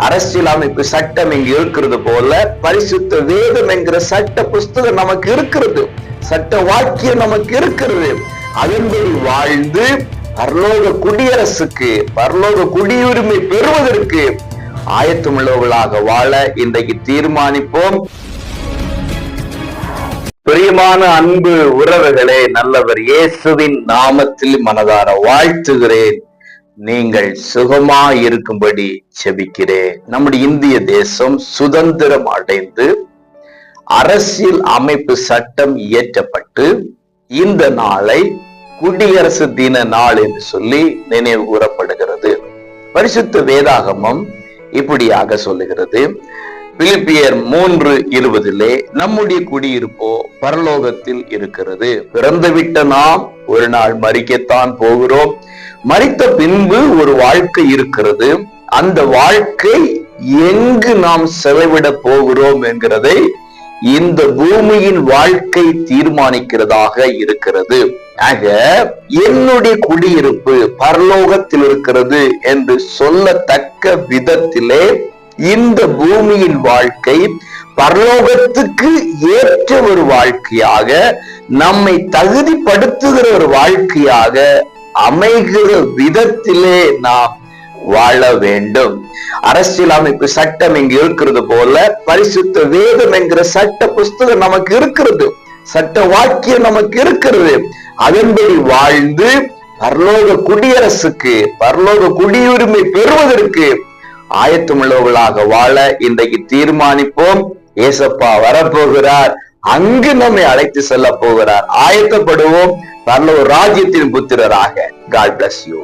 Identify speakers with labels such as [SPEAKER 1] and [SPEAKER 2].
[SPEAKER 1] அரசியல் அமைப்பு சட்டம் இங்கு இருக்கிறது போல பரிசுத்த வேதம் என்கிற சட்ட புஸ்தகம் நமக்கு இருக்கிறது, சட்ட வாக்கியம் நமக்கு இருக்கிறது. அதன்படி வாழ்ந்து பரலோக குடியரசுக்கு, பரலோக குடியுரிமை பெறுவதற்கு ஆயத்தமுள்ளவர்களாக வாழ இன்றைக்கு தீர்மானிப்போம். பிரியமான அன்பு உறவுகளே, நல்லவர் இயேசுவின் நாமத்தில் மனதார வாழ்த்துகிறேன். நீங்கள் சுகமாய் இருக்கும்படி செபிக்கிறேன். நம்முடைய இந்திய தேசம் சுதந்திரம் அடைந்து அரசியல் அமைப்பு சட்டம் இயற்றப்பட்டு இந்த நாளை குடியரசு தின நாள் என்று சொல்லி நினைவு கூறப்படுகிறது. பரிசுத்த வேதாகமம் இப்படியாக சொல்லுகிறது. பிலிப்பியர் 3:20 நம்முடைய குடியிருப்போ பரலோகத்தில் இருக்கிறது. பிறந்துவிட்ட நாம் ஒரு நாள் மரிக்கத்தான் போகிறோம். மரித்த பின்பு ஒரு வாழ்க்கை இருக்கிறது. அந்த வாழ்க்கை எங்கு நாம் செலவிட போகிறோம் என்கிறதை இந்த பூமியின் வாழ்க்கை தீர்மானிக்கிறதாக இருக்கிறது. ஆக என்னுடைய குடியிருப்பு பரலோகத்தில் இருக்கிறது என்று சொல்லத்தக்க விதத்திலே இந்த பூமியின் வாழ்க்கை பரலோகத்துக்கு ஏற்ற ஒரு வாழ்க்கையாக, நம்மை தகுதிப்படுத்துகிற ஒரு வாழ்க்கையாக அமைகிற விதத்திலே நாம் வாழ வேண்டும். அரசியல் அமைப்பு சட்டம் இங்கு இருக்கிறது போல பரிசுத்த வேதம் என்கிற சட்ட புஸ்தகம் நமக்கு இருக்கிறது, சட்ட வாக்கியம் நமக்கு இருக்கிறது. அதன்படி வாழ்ந்து பரலோக குடியரசுக்கு, பரலோக குடியுரிமை பெறுவதற்கு ஆயத்தமுள்ளவர்களாக வாழ இன்றைக்கு தீர்மானிப்போம். ஏசப்பா வரப்போகிறார், அங்கு நம்மை அழைத்து செல்ல போகிறார். ஆயத்தப்படுவோம், பரலோக ராஜ்யத்தின் புத்திரராக. God bless you.